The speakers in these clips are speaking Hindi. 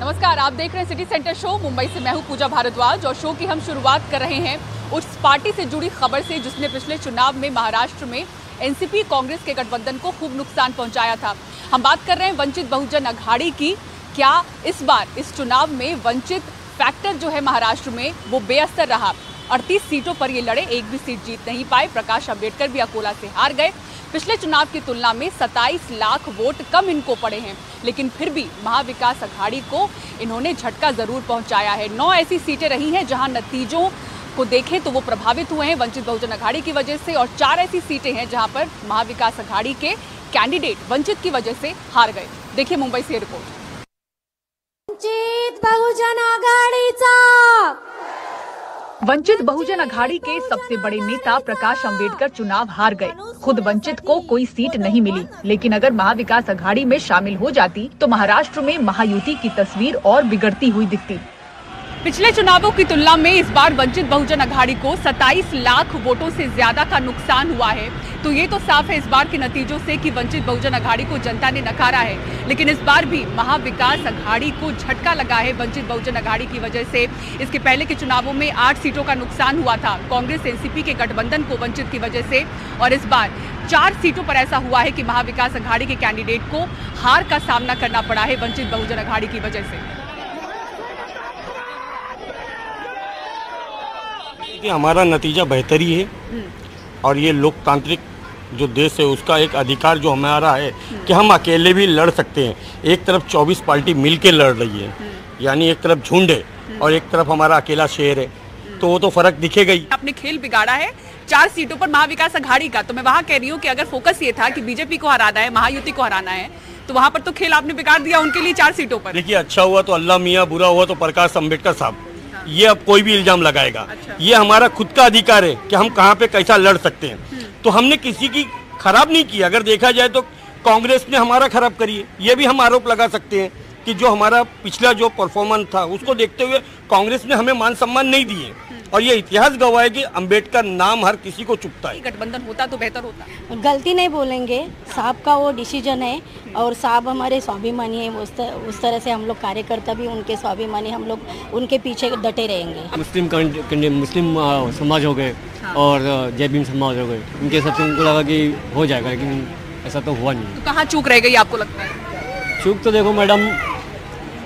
नमस्कार, आप देख रहे हैं सिटी सेंटर शो। मुंबई से मैं हूं पूजा भारद्वाज और शो की हम शुरुआत कर रहे हैं उस पार्टी से जुड़ी खबर से जिसने पिछले चुनाव में महाराष्ट्र में एनसीपी कांग्रेस के गठबंधन को खूब नुकसान पहुंचाया था। हम बात कर रहे हैं वंचित बहुजन अघाड़ी की। क्या इस बार इस चुनाव में वंचित फैक्टर जो है महाराष्ट्र में वो बेअसर रहा? 38 सीटों पर ये लड़े, एक भी सीट जीत नहीं पाए। प्रकाश अंबेडकर भी अकोला से हार गए। पिछले चुनाव की तुलना में 27 लाख वोट कम इनको पड़े हैं, लेकिन फिर भी महाविकास अघाड़ी को इन्होंने झटका जरूर पहुंचाया है। 9 ऐसी सीटें रही हैं जहां नतीजों को देखें तो वो प्रभावित हुए हैं वंचित बहुजन अघाड़ी की वजह से, और 4 ऐसी सीटें हैं जहां पर महाविकास अघाड़ी के कैंडिडेट वंचित की वजह से हार गए। देखिए मुंबई से रिपोर्ट। वंचित बहुजन आघाड़ीचा वंचित बहुजन अघाड़ी के सबसे बड़े नेता प्रकाश अंबेडकर चुनाव हार गए। खुद वंचित को कोई सीट नहीं मिली, लेकिन अगर महाविकास अघाड़ी में शामिल हो जाती तो महाराष्ट्र में महायुति की तस्वीर और बिगड़ती हुई दिखती। पिछले चुनावों की तुलना में इस बार वंचित बहुजन अघाड़ी को 27 लाख वोटों से ज्यादा का नुकसान हुआ है। तो ये तो साफ है इस बार के नतीजों से कि वंचित बहुजन अघाड़ी को जनता ने नकारा है, लेकिन इस बार भी महाविकास अघाड़ी को झटका लगा है वंचित बहुजन अघाड़ी की वजह से। इसके पहले के चुनावों में 8 सीटों का नुकसान हुआ था कांग्रेस एनसीपी के गठबंधन को वंचित की वजह से, और इस बार 4 सीटों पर ऐसा हुआ है कि महाविकास अघाड़ी के कैंडिडेट को हार का सामना करना पड़ा है वंचित बहुजन अघाड़ी की वजह से। हमारा नतीजा बेहतर ही है और ये लोकतांत्रिक जो देश है उसका एक अधिकार जो हमारा है कि हम अकेले भी लड़ सकते हैं। एक तरफ 24 पार्टी मिलके लड़ रही है, यानी एक तरफ झुंड है और एक तरफ हमारा अकेला शेर है, तो वो तो फर्क दिखेगा ही। आपने खेल बिगाड़ा है 4 सीटों पर महाविकास अघाड़ी का, तो मैं वहाँ कह रही हूँ कि अगर फोकस ये था कि बीजेपी को हराना है, महायुति को हराना है, तो वहाँ पर तो खेल आपने बिगाड़ दिया उनके लिए 4 सीटों पर। देखिए, अच्छा हुआ तो अल्लाह मियाँ, बुरा हुआ तो प्रकाश अंबेडकर साहब। ये अब कोई भी इल्जाम लगाएगा। अच्छा। ये हमारा खुद का अधिकार है कि हम कहाँ पे कैसा लड़ सकते हैं, तो हमने किसी की खराब नहीं की। अगर देखा जाए तो कांग्रेस ने हमारा खराब करी है, ये भी हम आरोप लगा सकते हैं कि जो हमारा पिछला जो परफॉर्मेंस था उसको देखते हुए कांग्रेस ने हमें मान सम्मान नहीं दिए, और ये इतिहास गवाह है कि अंबेडकर नाम हर किसी को चुभता है। गठबंधन होता तो बेहतर होता। गलती नहीं बोलेंगे, साहब का वो डिसीजन है और साहब हमारे स्वाभिमानी है। उस तरह से हम लोग कार्यकर्ता भी उनके स्वाभिमानी, हम लोग उनके पीछे डटे रहेंगे। मुस्लिम समाज हो गए और जय भीम समाज हो गए, उनके सबसे उनको लगा कि हो जाएगा, लेकिन ऐसा तो हुआ नहीं। तो कहाँ चूक रह गई आपको लगता है? चूक तो देखो मैडम,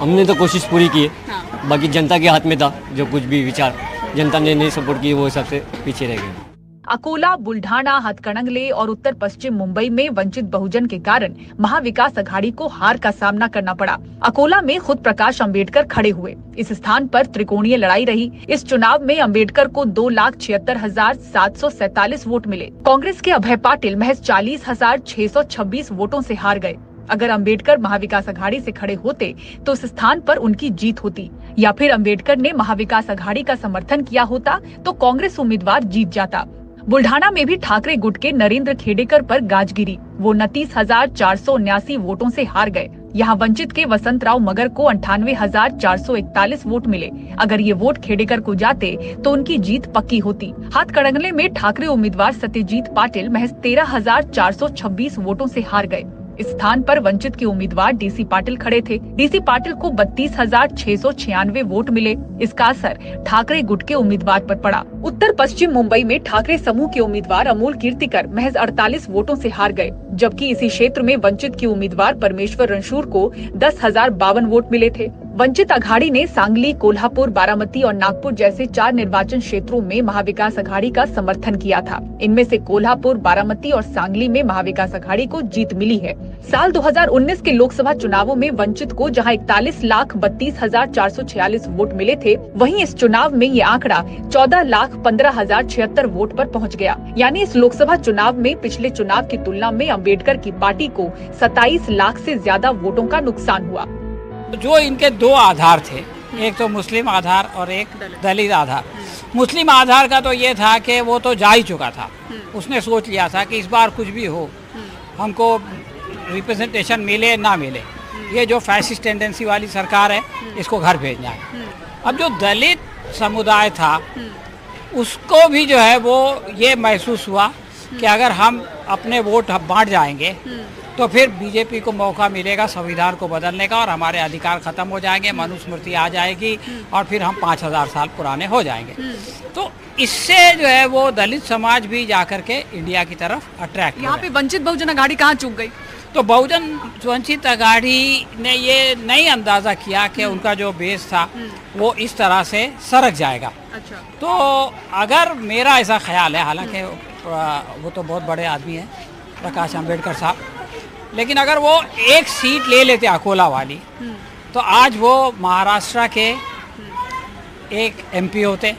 हमने तो कोशिश पूरी की है। हाँ। बाकी जनता के हाथ में था, जो कुछ भी विचार जनता ने नहीं सपोर्ट की वो सबसे पीछे रह गए। अकोला, बुल्ढाना, हथकड़ंगले और उत्तर पश्चिम मुंबई में वंचित बहुजन के कारण महाविकास अघाड़ी को हार का सामना करना पड़ा। अकोला में खुद प्रकाश अंबेडकर खड़े हुए। इस स्थान पर त्रिकोणीय लड़ाई रही। इस चुनाव में अंबेडकर को 2,76,747 वोट मिले। कांग्रेस के अभय पाटिल महज 40,626 वोटों से हार गए। अगर अंबेडकर महाविकास अघाड़ी से खड़े होते तो उस स्थान पर उनकी जीत होती, या फिर अंबेडकर ने महाविकास अघाड़ी का समर्थन किया होता तो कांग्रेस उम्मीदवार जीत जाता। बुल्ढाना में भी ठाकरे गुट के नरेंद्र खेडेकर पर गाज गिरी। वो 29,479 वोटों से हार गए। यहाँ वंचित के वसंतराव मगर को 98,441 वोट मिले। अगर ये वोट खेडेकर को जाते तो उनकी जीत पक्की होती। हाथकड़ंगले में ठाकरे उम्मीदवार सत्यजीत पाटिल महज 13,426 वोटों से हार गए। इस स्थान पर वंचित के उम्मीदवार डीसी पाटिल खड़े थे। डीसी पाटिल को 32,696 वोट मिले। इसका असर ठाकरे गुट के उम्मीदवार पर पड़ा। उत्तर पश्चिम मुंबई में ठाकरे समूह के उम्मीदवार अमोल कीर्तिकर महज 48 वोटों से हार गए, जबकि इसी क्षेत्र में वंचित के उम्मीदवार परमेश्वर रणशूर को 10,052 वोट मिले थे। वंचित अघाड़ी ने सांगली, कोल्हापुर, बारामती और नागपुर जैसे 4 निर्वाचन क्षेत्रों में महाविकास अघाड़ी का समर्थन किया था। इनमें से कोल्हापुर, बारामती और सांगली में महाविकास अघाड़ी को जीत मिली है। साल 2019 के लोकसभा चुनावों में वंचित को जहां 41,32,446 वोट मिले थे, वहीं इस चुनाव में ये आंकड़ा 14,15,076 वोट पर पहुंच गया। यानी इस लोकसभा चुनाव में पिछले चुनाव की तुलना में अंबेडकर की पार्टी को 27 लाख से ज्यादा वोटों का नुकसान हुआ। जो इनके 2 आधार थे, एक तो मुस्लिम आधार और एक दलित आधार। मुस्लिम आधार का तो ये था कि वो तो जा ही चुका था, उसने सोच लिया था कि इस बार कुछ भी हो, हमको रिप्रेजेंटेशन मिले ना मिले, ये जो फैसिस्ट टेंडेंसी वाली सरकार है इसको घर भेजना है। अब जो दलित समुदाय था उसको भी जो है वो ये महसूस हुआ कि अगर हम अपने वोट बांट जाएंगे तो फिर बीजेपी को मौका मिलेगा संविधान को बदलने का और हमारे अधिकार खत्म हो जाएंगे, मनुस्मृति आ जाएगी और फिर हम 5000 साल पुराने हो जाएंगे। तो इससे जो है वो दलित समाज भी जाकर के इंडिया की तरफ अट्रैक्ट। यहाँ पे वंचित बहुजन अघाड़ी कहाँ चूक गई? तो वंचित अघाड़ी ने ये नहीं अंदाजा किया कि उनका जो बेस था वो इस तरह से सरक जाएगा। अच्छा। तो अगर मेरा ऐसा ख्याल है, हालांकि वो तो बहुत बड़े आदमी हैं प्रकाश अम्बेडकर साहब, लेकिन अगर वो एक सीट ले लेते अकोला वाली तो आज वो महाराष्ट्र के एक एमपी होते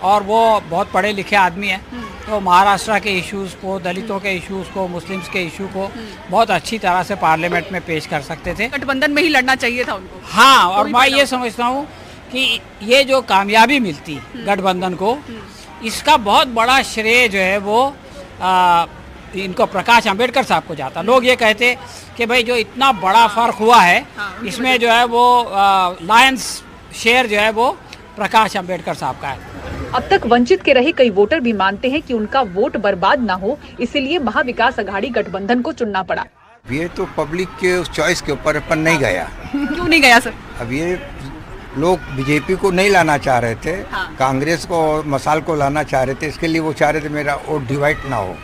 और वो बहुत पढ़े लिखे आदमी हैं, तो महाराष्ट्र के इश्यूज़ को, दलितों के इश्यूज़ को, मुस्लिम्स के इशू को बहुत अच्छी तरह से पार्लियामेंट में पेश कर सकते थे। गठबंधन में ही लड़ना चाहिए था उनको। हाँ, और मैं ये समझता हूँ कि ये जो कामयाबी मिलती गठबंधन को, इसका बहुत बड़ा श्रेय जो है वो इनको प्रकाश अम्बेडकर साहब को जाता। लोग ये कहते कि भाई जो इतना बड़ा फर्क हुआ है इसमें जो है वो लायंस शेयर जो है वो प्रकाश अम्बेडकर साहब का है। अब तक वंचित के रहे कई वोटर भी मानते हैं कि उनका वोट बर्बाद ना हो, इसीलिए महाविकास अघाड़ी गठबंधन को चुनना पड़ा। ये तो पब्लिक के चॉइस के ऊपर अपन नहीं गया। क्यों नहीं गया सर? अब ये लोग बीजेपी को नहीं लाना चाह रहे थे, कांग्रेस को और मसाल को लाना चाह रहे थे, इसके लिए वो चाह रहे थे मेरा वोट डिवाइड ना हो।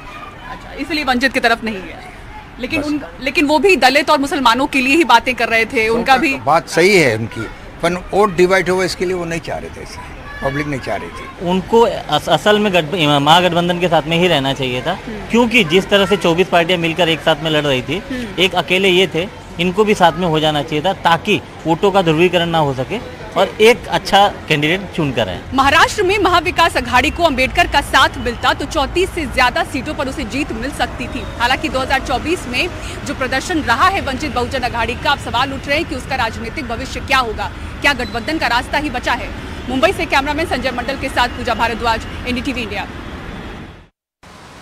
अच्छा, इसलिए वंचित की तरफ नहीं गया। लेकिन वो भी दलित और मुसलमानों के लिए ही बातें कर रहे थे, उनका भी बात सही है उनकी, पर वोट डिवाइड हो इसके लिए वो नहीं चाह रहे थे, ऐसे पब्लिक नहीं चाह रही थी। उनको असल में महागठबंधन के साथ में ही रहना चाहिए था, क्योंकि जिस तरह से 24 पार्टियां मिलकर एक साथ में लड़ रही थी, एक अकेले ये थे, इनको भी साथ में हो जाना चाहिए था ताकि वोटों का ध्रुवीकरण ना हो सके और एक अच्छा कैंडिडेट चुनकर आए। महाराष्ट्र में महाविकास अघाड़ी को अंबेडकर का साथ मिलता तो 34 से ज्यादा सीटों पर उसे जीत मिल सकती थी। हालांकि 2024 में जो प्रदर्शन रहा है वंचित बहुजन अघाड़ी का, अब सवाल उठ रहे हैं कि उसका राजनीतिक भविष्य क्या होगा, क्या गठबंधन का रास्ता ही बचा है। मुंबई से कैमरामैन संजय मंडल के साथ पूजा भारद्वाज, एनडीटीवी इंडिया।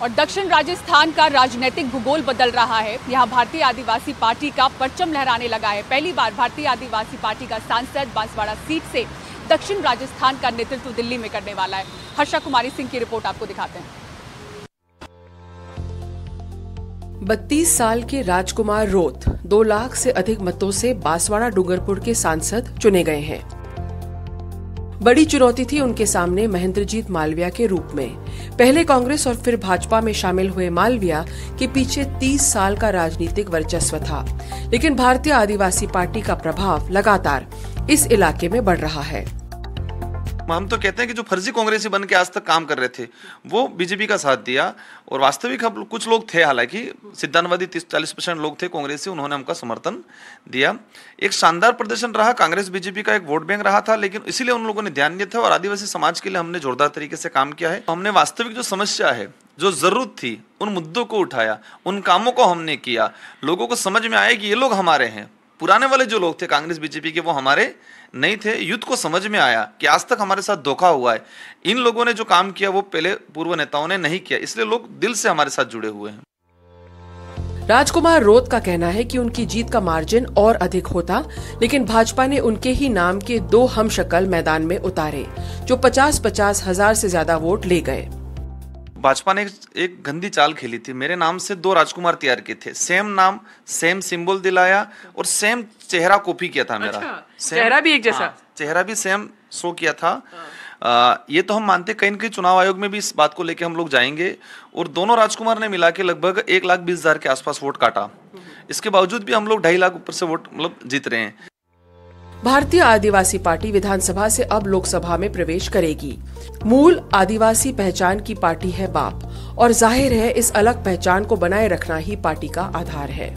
और दक्षिण राजस्थान का राजनीतिक भूगोल बदल रहा है। यहाँ भारतीय आदिवासी पार्टी का परचम लहराने लगा है। पहली बार भारतीय आदिवासी पार्टी का सांसद बांसवाड़ा सीट से दक्षिण राजस्थान का नेतृत्व दिल्ली में करने वाला है। हर्षा कुमारी सिंह की रिपोर्ट आपको दिखाते हैं। 32 साल के राजकुमार रोत 2 लाख से अधिक मतों से बांसवाड़ा डूंगरपुर के सांसद चुने गए हैं। बड़ी चुनौती थी उनके सामने महेंद्रजीत मालविया के रूप में। पहले कांग्रेस और फिर भाजपा में शामिल हुए मालविया के पीछे 30 साल का राजनीतिक वर्चस्व था, लेकिन भारतीय आदिवासी पार्टी का प्रभाव लगातार इस इलाके में बढ़ रहा है। हम तो कहते हैं कि जो फर्जी कांग्रेसी बन के आज तक काम कर रहे थे वो बीजेपी का साथ दिया, और वास्तविक कुछ लोग थे, हालांकि सिद्धांतवादी 30-40% लोग थे कांग्रेसी, उन्होंने हमका समर्थन दिया। एक शानदार प्रदर्शन रहा, कांग्रेस बीजेपी का एक वोट बैंक रहा था, लेकिन इसीलिए उन लोगों ने ध्यान दिया था और आदिवासी समाज के लिए हमने जोरदार तरीके से काम किया है। हमने वास्तविक जो समस्या है, जो जरूरत थी, उन मुद्दों को उठाया, उन कामों को हमने किया। लोगों को समझ में आया कि ये लोग हमारे हैं। पुराने वाले जो लोग थे कांग्रेस बीजेपी के, वो हमारे नहीं थे। यूथ को समझ में आया कि आज तक हमारे साथ धोखा हुआ है, इन लोगों ने जो काम किया वो पहले पूर्व नेताओं ने नहीं किया, इसलिए लोग दिल से हमारे साथ जुड़े हुए हैं। राजकुमार रोत का कहना है कि उनकी जीत का मार्जिन और अधिक होता, लेकिन भाजपा ने उनके ही नाम के 2 हमशक्ल मैदान में उतारे, जो 50-50 हजार से ज्यादा वोट ले गए। भाजपा ने एक गंदी चाल खेली थी, मेरे नाम से 2 राजकुमार तैयार किए थे, सेम नाम, सेम सिंबल दिलाया और सेम चेहरा कॉपी किया था मेरा। चेहरा भी एक जैसा, चेहरा भी सेम शो किया था। ये तो हम मानते, कहीं न कहीं चुनाव आयोग में भी इस बात को लेके हम लोग जाएंगे, और दोनों राजकुमार ने मिला के लगभग 1,20,000 के आसपास वोट काटा। इसके बावजूद भी हम लोग 2.5 लाख ऊपर से वोट जीत रहे हैं। भारतीय आदिवासी पार्टी विधानसभा से अब लोकसभा में प्रवेश करेगी। मूल आदिवासी पहचान की पार्टी है बाप, और जाहिर है इस अलग पहचान को बनाए रखना ही पार्टी का आधार है।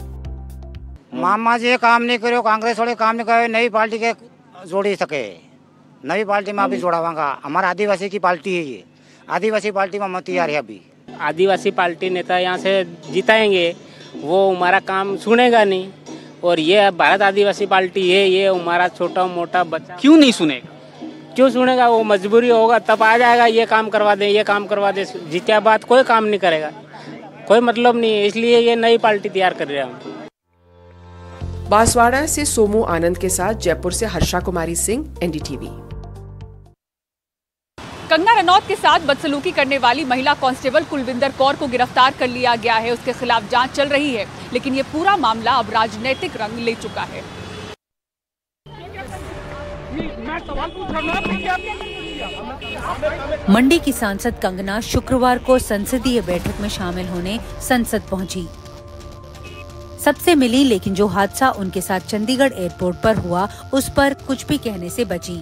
मामा जी काम नहीं करो, कांग्रेस वाले काम नहीं करे, नई पार्टी के जोड़ी सके, नई पार्टी में अभी जोड़ावांगा। हमारा आदिवासी की पार्टी है ये, आदिवासी पार्टी में मत तैयार है। अभी आदिवासी पार्टी नेता यहाँ से जिताएंगे, वो हमारा काम सुनेगा नहीं, और ये भारत आदिवासी पार्टी है, ये हमारा छोटा मोटा बच्चा क्यों नहीं सुनेगा? क्यों सुनेगा? वो मजबूरी होगा तब आ जाएगा, ये काम करवा दे, ये काम करवा दे। जीत्या बाद कोई काम नहीं करेगा, कोई मतलब नहीं है, इसलिए ये नई पार्टी तैयार कर रहे हैं हम। बांसवाड़ा से सोमू आनंद के साथ जयपुर से हर्षा कुमारी सिंह, एनडीटीवी। कंगना रनौत के साथ बदसलूकी करने वाली महिला कांस्टेबल कुलविंदर कौर को गिरफ्तार कर लिया गया है। उसके खिलाफ जांच चल रही है, लेकिन ये पूरा मामला अब राजनीतिक रंग ले चुका है। मंडी की सांसद कंगना शुक्रवार को संसदीय बैठक में शामिल होने संसद पहुंची। सबसे मिली, लेकिन जो हादसा उनके साथ चंडीगढ़ एयरपोर्ट पर हुआ उस पर कुछ भी कहने से बची।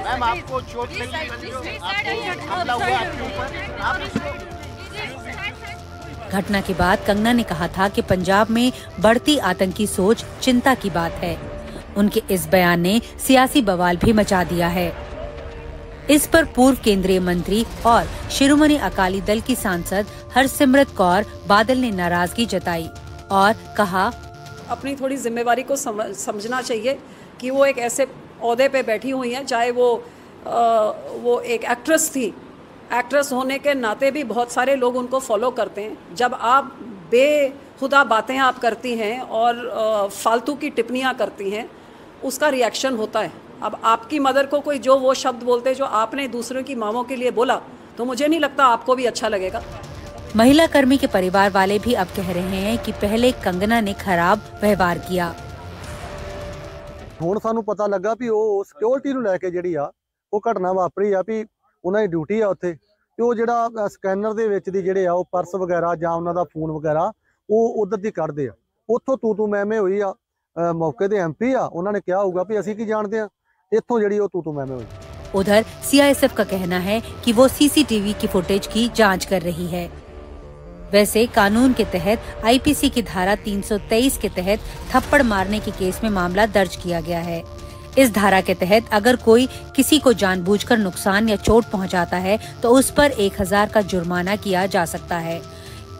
मैम आपको चोट घटना के बाद कंगना ने कहा था कि पंजाब में बढ़ती आतंकी सोच चिंता की बात है। उनके इस बयान ने सियासी बवाल भी मचा दिया है। इस पर पूर्व केंद्रीय मंत्री और शिरोमणि अकाली दल की सांसद हरसिमरत कौर बादल ने नाराजगी जताई और कहा, अपनी थोड़ी जिम्मेवारी को समझना चाहिए कि वो एक ऐसे ओहदे पे बैठी हुई हैं, चाहे वो एक एक्ट्रेस थी। एक्ट्रेस होने के नाते भी बहुत सारे लोग उनको फॉलो करते हैं। जब आप बेखुदा बातें आप करती हैं और फालतू की टिप्पणियां करती हैं, उसका रिएक्शन होता है। अब आपकी मदर को कोई जो वो शब्द बोलते जो आपने दूसरों की माँओं के लिए बोला, तो मुझे नहीं लगता आपको भी अच्छा लगेगा। महिला कर्मी के परिवार वाले भी अब कह रहे हैं कि पहले कंगना ने खराब व्यवहार किया। ਹੁਣ ਸਾਨੂੰ ਪਤਾ ਲੱਗਾ ਵੀ ਉਹ ਸਿਕਿਉਰਿਟੀ ਨੂੰ ਲੈ ਕੇ ਜਿਹੜੀ ਆ ਉਹ ਘਟਨਾ ਵਾਪਰੀ ਆ ਵੀ ਉਹਨਾਂ ਦੀ ਡਿਊਟੀ ਆ ਉੱਥੇ ਤੇ ਉਹ ਜਿਹੜਾ ਸਕੈਨਰ ਦੇ ਵਿੱਚ ਦੀ ਜਿਹੜੇ ਆ ਉਹ ਪਰਸ ਵਗੈਰਾ ਜਾਂ ਉਹਨਾਂ ਦਾ ਫੋਨ ਵਗੈਰਾ ਉਹ ਉਧਰ ਦੀ ਕੱਢਦੇ ਆ। ਉੱਥੋਂ ਤੂੰ ਮੈਂ ਹੋਈ ਆ, ਮੌਕੇ ਦੇ ਐਮਪੀ ਆ, ਉਹਨਾਂ ਨੇ ਕਿਹਾ ਹੋਊਗਾ ਵੀ ਅਸੀਂ ਕੀ ਜਾਣਦੇ ਆ, ਇੱਥੋਂ ਜਿਹੜੀ ਉਹ ਤੂੰ ਮੈਂ ਹੋਈ। उधर सीआईएसएफ का कहना है कि वो सीसीटीवी की फुटेज की जांच कर रही है। वैसे कानून के तहत आईपीसी की धारा 323 के तहत थप्पड़ मारने के केस में मामला दर्ज किया गया है। इस धारा के तहत अगर कोई किसी को जानबूझकर नुकसान या चोट पहुंचाता है तो उस पर 1000 का जुर्माना किया जा सकता है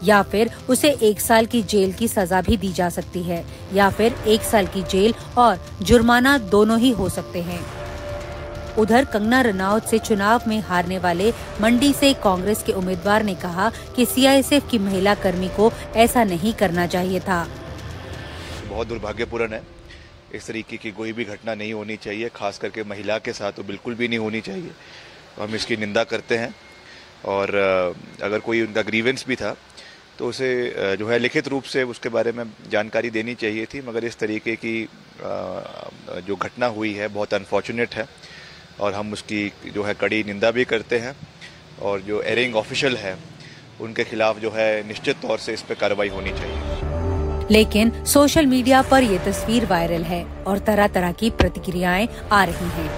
या फिर उसे 1 साल की जेल की सजा भी दी जा सकती है या फिर 1 साल की जेल और जुर्माना दोनों ही हो सकते हैं। उधर कंगना रनौत से चुनाव में हारने वाले मंडी से कांग्रेस के उम्मीदवार ने कहा कि सीआईएसएफ की महिला कर्मी को ऐसा नहीं करना चाहिए था। बहुत दुर्भाग्यपूर्ण है, इस तरीके की कोई भी घटना नहीं होनी चाहिए, खास करके महिला के साथ तो बिल्कुल भी नहीं होनी चाहिए। तो हम इसकी निंदा करते हैं और अगर कोई उनका ग्रीवेंस भी था तो उसे जो है लिखित रूप से उसके बारे में जानकारी देनी चाहिए थी, मगर इस तरीके की जो घटना हुई है बहुत अनफॉर्चुनेट है और हम उसकी जो है कड़ी निंदा भी करते हैं और जो एयरिंग ऑफिशियल है उनके खिलाफ जो है निश्चित तौर से इस पर कार्रवाई होनी चाहिए। लेकिन सोशल मीडिया पर ये तस्वीर वायरल है और तरह तरह की प्रतिक्रियाएं आ रही हैं।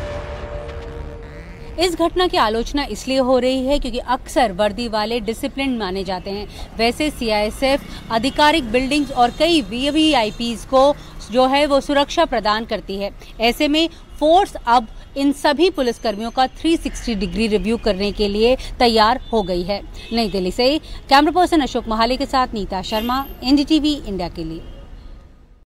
इस घटना की आलोचना इसलिए हो रही है क्योंकि अक्सर वर्दी वाले डिसिप्लिन माने जाते हैं। वैसे सीआईएसएफ आधिकारिक बिल्डिंग्स और कई वीवीआईपीज को जो है वो सुरक्षा प्रदान करती है। ऐसे में फोर्स अब इन सभी पुलिसकर्मियों का 360 डिग्री रिव्यू करने के लिए तैयार हो गई है। नई दिल्ली से कैमरा पर्सन अशोक महाले के साथ नीता शर्मा, एनडीटीवी इंडिया के लिए।